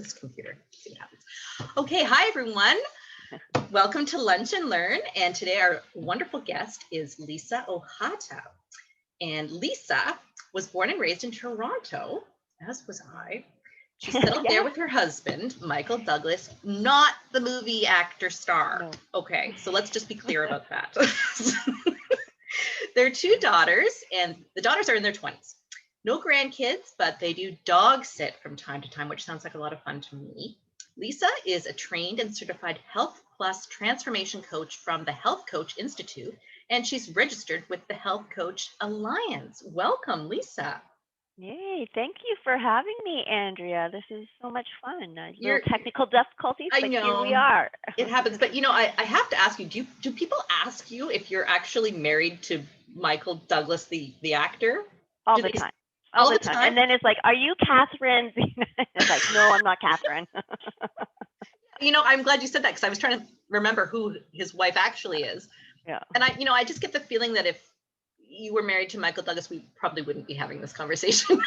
this computer. See what happens. Okay, hi everyone. Welcome to Lunch and Learn. And today our wonderful guest is Lisa Ohata. And Lisa was born and raised in Toronto, as was I. She settled there with her husband, Michael Douglas, not the movie actor star. No. Okay, so let's just be clear about that. There are two daughters, and the daughters are in their 20s. No grandkids, but they do dog sit from time to time, which sounds like a lot of fun to me. Lisa is a trained and certified Health Plus transformation coach from the Health Coach Institute, and she's registered with the Health Coach Alliance. Welcome, Lisa. Yay, thank you for having me, Andrea. This is so much fun. You're- Little technical difficulties, I but know. here we are. It happens, but I have to ask you, do people ask you if you're actually married to Michael Douglas, the actor? All the time. All the time. And then it's like, are you Catherine? It's like, no, I'm not Catherine. I'm glad you said that because I was trying to remember who his wife actually is. Yeah. And I just get the feeling that if you were married to Michael Douglas, we probably wouldn't be having this conversation.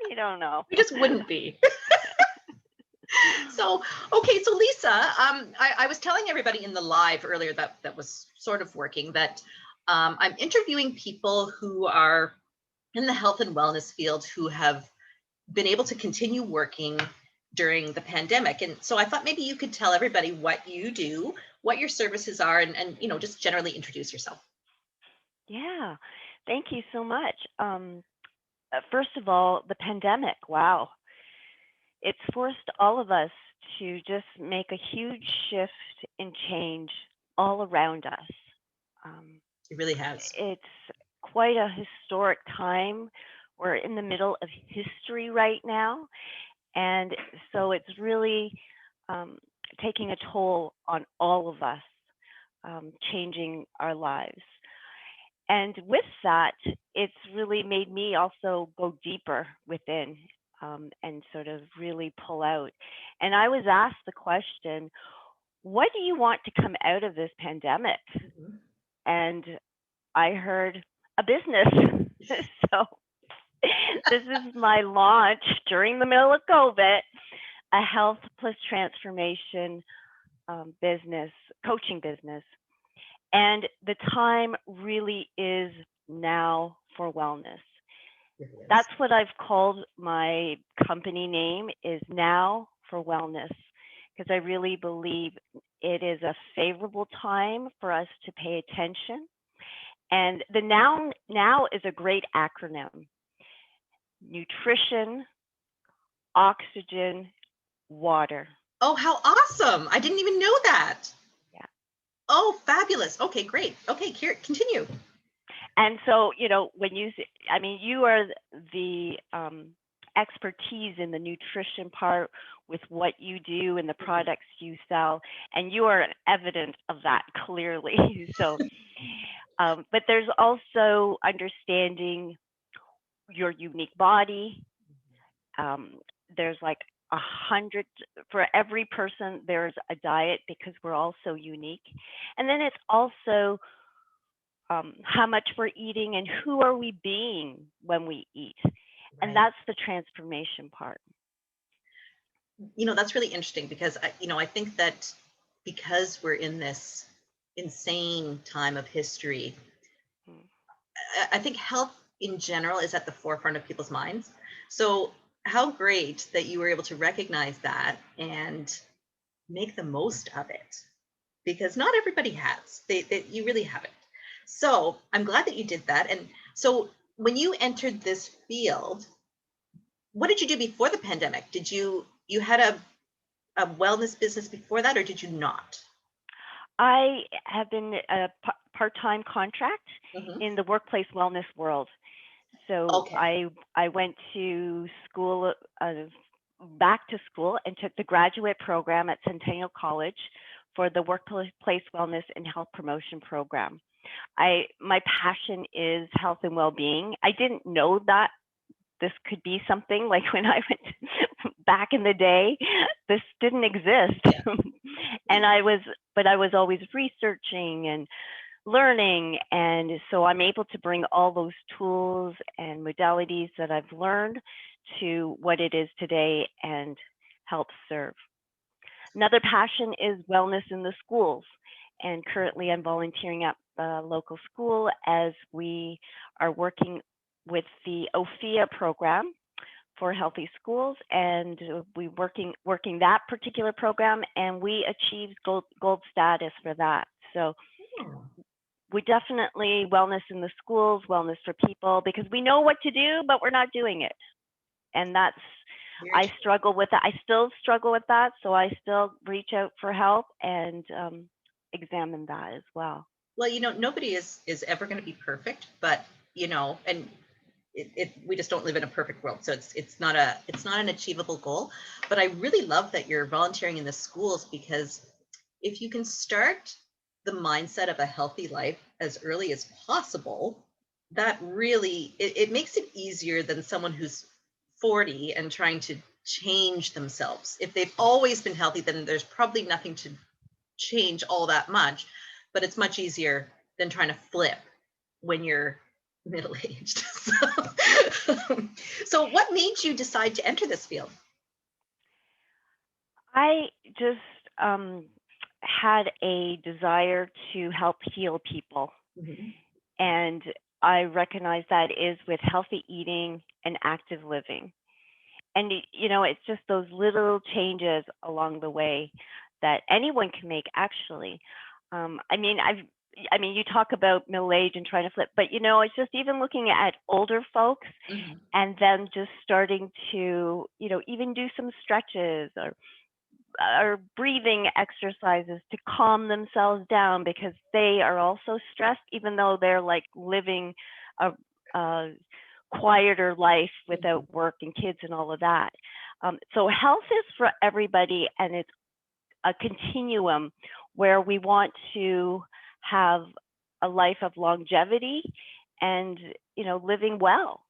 You don't know. We just wouldn't be. So Lisa, I was telling everybody in the live earlier that was sort of working that I'm interviewing people who are in the health and wellness field who have been able to continue working during the pandemic. And so I thought maybe you could tell everybody what you do, what your services are, and just generally introduce yourself. Yeah, thank you so much. First of all, the pandemic, wow. It's forced all of us to just make a huge shift and change all around us. It really has. It's quite a historic time. We're in the middle of history right now. And so it's really taking a toll on all of us, changing our lives. And with that, it's really made me also go deeper within and sort of really pull out. And I was asked the question, what do you want to come out of this pandemic? Mm-hmm. And I heard a business. So this is my launch during the middle of COVID, a Health Plus transformation business, coaching business. And the time really is now for wellness. That's what I've called my company name, is Now for Wellness, because I really believe it is a favorable time for us to pay attention. And the now is a great acronym: nutrition, oxygen, water. Oh, how awesome. I didn't even know that. Yeah. Oh, fabulous. Okay, great. Okay, continue. And so, when you are the expertise in the nutrition part with what you do and the products you sell, and you are an evidence of that clearly. So, but there's also understanding your unique body. There's like 100 for every person. There's a diet because we're all so unique, and then it's also how much we're eating and who are we being when we eat. Right. And that's the transformation part. That's really interesting because I think that because we're in this insane time of history, I think health in general is at the forefront of people's minds. So how great that you were able to recognize that and make the most of it, because not everybody has. You really haven't. So I'm glad that you did that. And so when you entered this field, what did you do before the pandemic? Did you had a wellness business before that, or did you not? I have been a part-time contract in the workplace wellness world. So okay. I went to school, back to school, and took the graduate program at Centennial College for the workplace wellness and health promotion program. My passion is health and well-being. I didn't know that this could be something like when I went back in the day. This didn't exist, and I was always researching and learning. And so I'm able to bring all those tools and modalities that I've learned to what it is today and help serve. Another passion is wellness in the schools. And currently I'm volunteering at the local school as we are working with the OFIA program for healthy schools, and we working that particular program, and we achieved gold status for that. So Oh, we definitely wellness in the schools, wellness for people, because we know what to do, but we're not doing it. And that's, very I true. struggle with that. I still struggle with that. So I still reach out for help and examine that as well. Well, nobody is ever going to be perfect, but and we just don't live in a perfect world, so it's not an achievable goal. But I really love that you're volunteering in the schools, because if you can start the mindset of a healthy life as early as possible, that really it makes it easier than someone who's 40 and trying to change themselves. If they've always been healthy, then there's probably nothing to change all that much, but it's much easier than trying to flip when you're middle aged. So what made you decide to enter this field? I just had a desire to help heal people. Mhm. And I recognize that is with healthy eating and active living. And it's just those little changes along the way that anyone can make actually. I mean, you talk about middle age and trying to flip, but it's just even looking at older folks Mhm. and then just starting to, even do some stretches or breathing exercises to calm themselves down because they are also stressed, even though they're like living a quieter life without Mhm. work and kids and all of that. So health is for everybody, and it's a continuum where we want to have a life of longevity and living well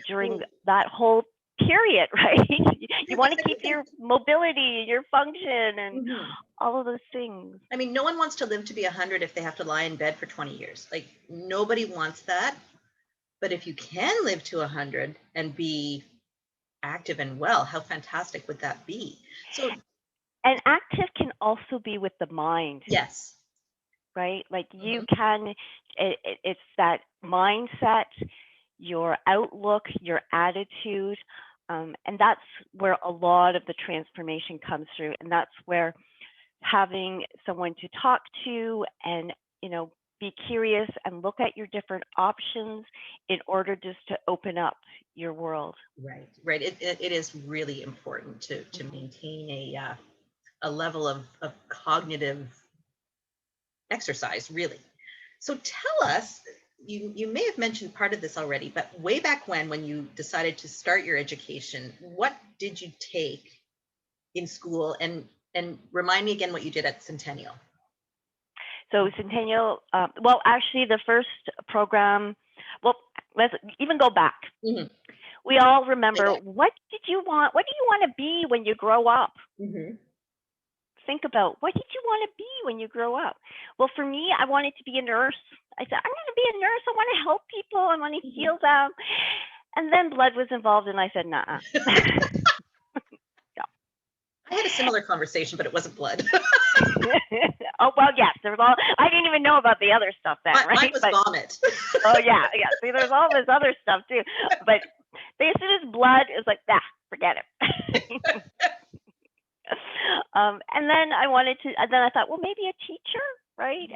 during Well, that whole period, right? You yeah, want because to I keep can think. your mobility, your function, and Mhm. all of those things. I mean, no one wants to live to be 100 if they have to lie in bed for 20 years. Like, nobody wants that. But if you can live to 100 and be active and well, how fantastic would that be? So, And active can also be with the mind, yes. right? Like you Mhm. can, it's that mindset, your outlook, your attitude. And that's where a lot of the transformation comes through. And that's where having someone to talk to and, be curious and look at your different options in order just to open up your world. Right, right. It is really important to Mhm. maintain a level of cognitive exercise, really. So tell us, you may have mentioned part of this already, but way back when you decided to start your education, what did you take in school, and remind me again what you did at Centennial. So Centennial, well, actually, the first program, well, let's even go back. Hmm. We all Way remember, back. what did you want? What do you want to be when you grow up? Hmm. Think about, what did you want to be when you grow up? Well, for me, I wanted to be a nurse. I said, I'm going to be a nurse. I want to help people. I want to Hmm. heal them. And then blood was involved, and I said, nah. I had a similar conversation, but it wasn't blood. Oh well, yes. There was all. I didn't even know about the other stuff then, Mine right? was But vomit. oh yeah, yeah. See, there's all this other stuff too. But as soon as blood, is like, ah, forget it. And then I wanted to. And then I thought, well, maybe a teacher, right?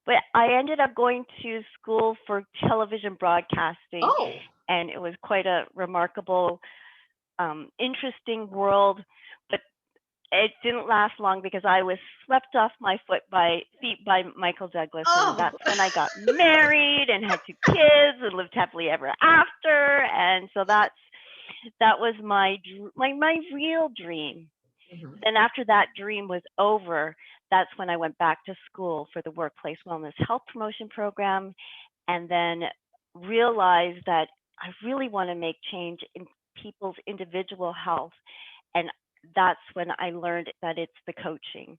But I ended up going to school for television broadcasting, Oh. and it was quite a remarkable, interesting world. But it didn't last long because I was swept off my feet by Michael Douglas, and Oh. that's when I got married and had two kids and lived happily ever after. And so that was my real dream. Mhm. Then after that dream was over, that's when I went back to school for the Workplace Wellness Health Promotion Program, and then realized that I really want to make change in people's individual health. And that's when I learned that it's the coaching.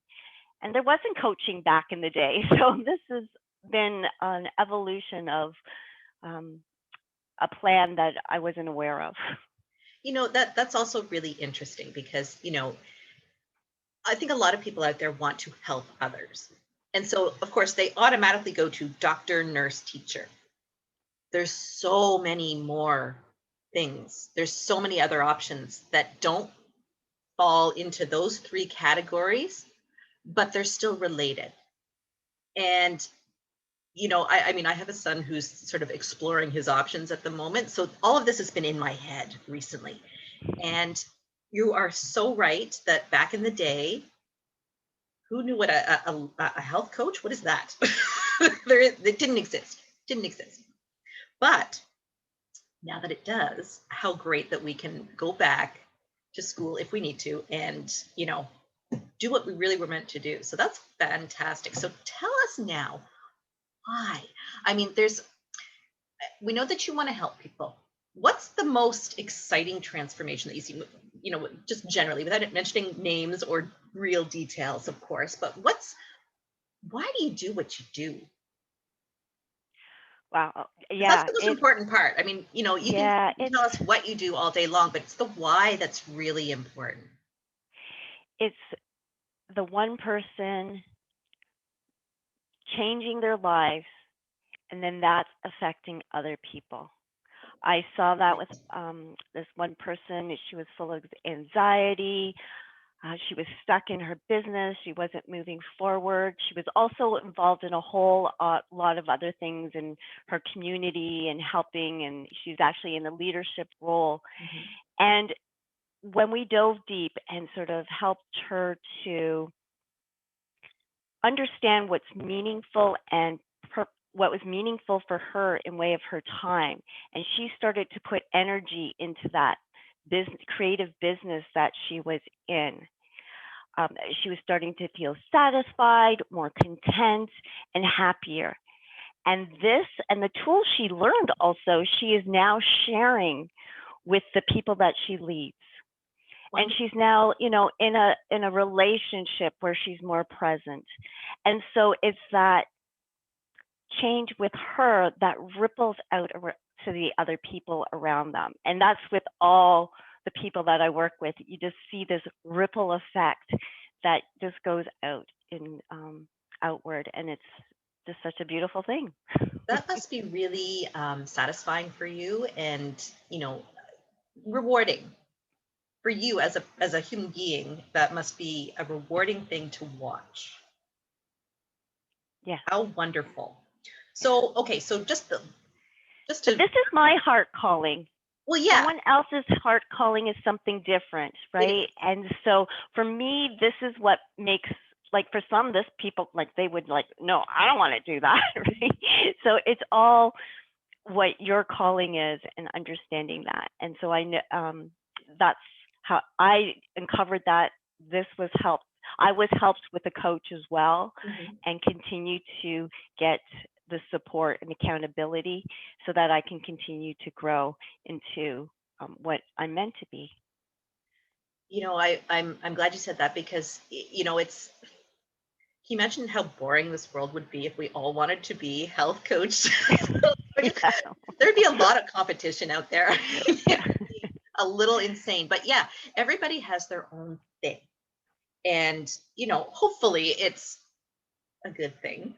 And there wasn't coaching back in the day. So this is been an evolution of um, a plan that I wasn't aware of. That's also really interesting because, I think a lot of people out there want to help others. And so, of course, they automatically go to doctor, nurse, teacher. There's so many more things. There's so many other options that don't fall into those three categories, but they're still related. And, I mean, I have a son who's sort of exploring his options at the moment. So all of this has been in my head recently. And you are so right that back in the day, who knew what a health coach? What is that? It didn't exist. Didn't exist. But now that it does, how great that we can go back to school if we need to and, do what we really were meant to do. So that's fantastic. So tell us now why. I mean, we know that you want to help people. What's the most exciting transformation that you see, just generally, without mentioning names or real details, of course, but why do you do what you do? Wow. Because that's Yeah, the most important part. I mean, yeah, you can tell us what you do all day long, but it's the why that's really important. it's the one person changing their lives, and then that's affecting other people. I saw that with Right. this one person. She was full of anxiety. She was stuck in her business. She wasn't moving forward. She was also involved in a whole lot of other things in her community and helping, and she's actually in a leadership role. Mhm. And when we dove deep and sort of helped her to understand what's meaningful and what was meaningful for her in way of her time, and she started to put energy into that business, creative business that she was in. um, she was starting to feel satisfied, more content, and happier. And this and the tools she learned also, she is now sharing with the people that she leads. And Wonderful. she's now, in a relationship where she's more present. And so it's that change with her that ripples out to the other people around them. And that's with all the people that I work with. You just see this ripple effect that just goes out in outward, and it's just such a beautiful thing. That must be really satisfying for you and, rewarding for you as a human being. That must be a rewarding thing to watch. Yeah, How wonderful. So, okay, so just but to this is my heart calling. well, yeah, Someone else's heart calling is something different, it right? is. And so for me, this is what makes, like, for some, this people, like, they would like, no, I don't want to do that, right? So it's all what your calling is and understanding that. And so I know that's how I uncovered that. This was helped. I was helped with a coach as well, Mhm. and continue to get the support and accountability so that I can continue to grow into what I'm meant to be. I'm glad you said that because it's he mentioned how boring this world would be if we all wanted to be health coach. Yeah. There'd be a lot of competition out there. It Yeah. would be a little insane. But yeah, everybody has their own thing. And, hopefully it's a good thing.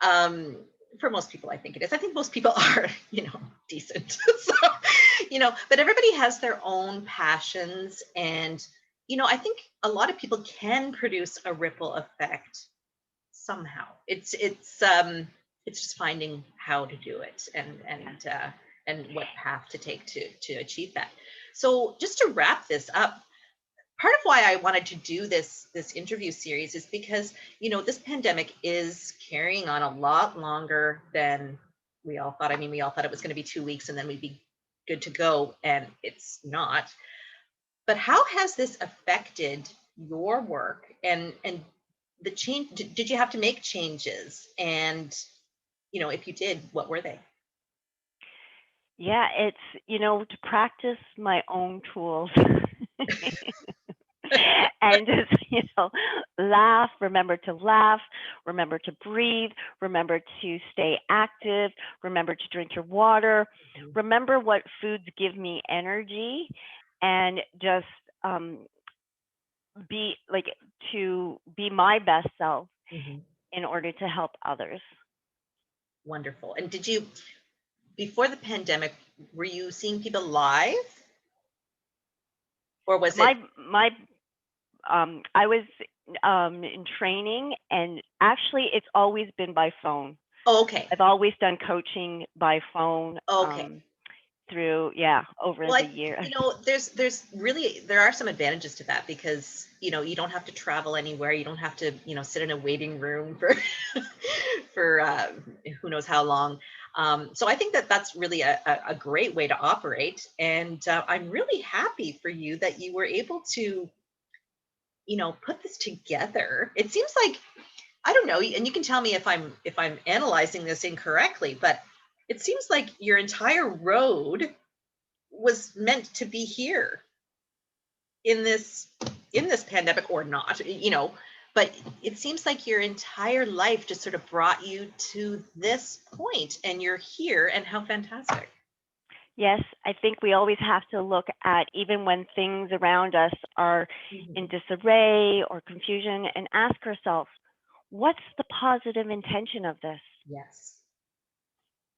Um, for most people, I think it is. I think most people are, decent. So, but everybody has their own passions. And, I think a lot of people can produce a ripple effect somehow. It's just finding how to do it and what path to take to achieve that. So just to wrap this up, part of why I wanted to do this interview series is because this pandemic is carrying on a lot longer than we all thought. I mean, we all thought it was going to be 2 weeks and then we'd be good to go, and it's not. But how has this affected your work and the change? Did you have to make changes? And if you did, what were they? Yeah, it's, to practice my own tools and just, let laugh, remember to laugh, remember to breathe, remember to stay active, remember to drink your water, remember what foods give me energy, and just be like to be my best self Mhm. in order to help others. Wonderful. And did you, before the pandemic, were you seeing people live, or was it? My I was in training, and actually, it's always been by phone. Oh, okay. I've always done coaching by phone Okay. through, over Well, the year. there's really, there are some advantages to that, because you don't have to travel anywhere. You don't have to sit in a waiting room for for who knows how long. So I think that that's really a great way to operate, and I'm really happy for you that you were able to put this together. It seems like, I don't know, and you can tell me if I'm analyzing this incorrectly, but it seems like your entire road was meant to be here in this pandemic, or not, but it seems like your entire life just sort of brought you to this point, and you're here, and how fantastic. Yes, I think we always have to look at, even when things around us are in Mhm. disarray or confusion, and ask ourselves, what's the positive intention of this? Yes,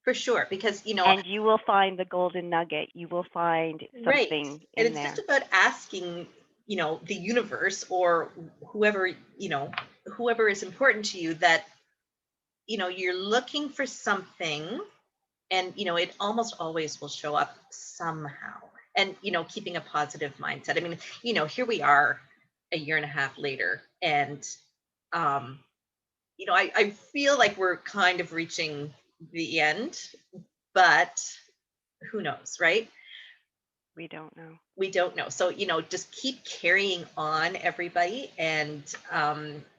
for sure, because And you will find the golden nugget. You will find right, something and in it's just there. about asking the universe, or whoever whoever is important to you, that you're looking for something, and it almost always will show up somehow. And keeping a positive mindset. I mean, here we are a year and a half later, and um I feel like we're kind of reaching the end, but who knows, right? We don't know. We don't know. So just keep carrying on, everybody. And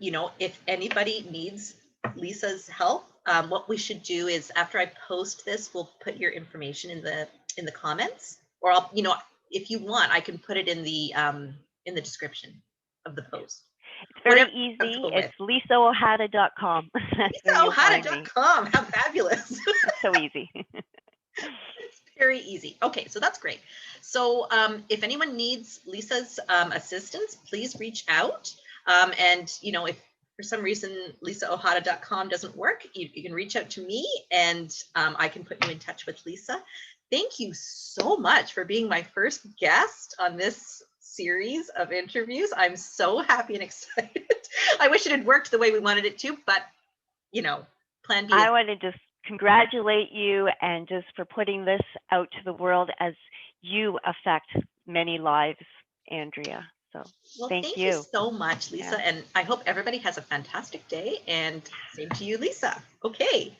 if anybody needs Lisa's help, what we should do is, after I post this, we'll put your information in the comments, or I'll if you want, I can put it in the description of the post, It's very whatever you're easy. comfortable It's with. lisaohata.com. That's where you'll find me. LisaOhata.com, how fabulous. So easy. It's very easy. Okay, so that's great. So if anyone needs Lisa's assistance, please reach out. And if for some reason lisaohata.com doesn't work, you can reach out to me, and I can put you in touch with Lisa. Thank you so much for being my first guest on this series of interviews. I'm so happy and excited. I wish it had worked the way we wanted it to, but plan B is. I want to just congratulate you, and just for putting this out to the world as you affect many lives, Andrea. So Well, thank thank you you. so much, Yeah. Lisa. And I hope everybody has a fantastic day. And same to you, Lisa. Okay.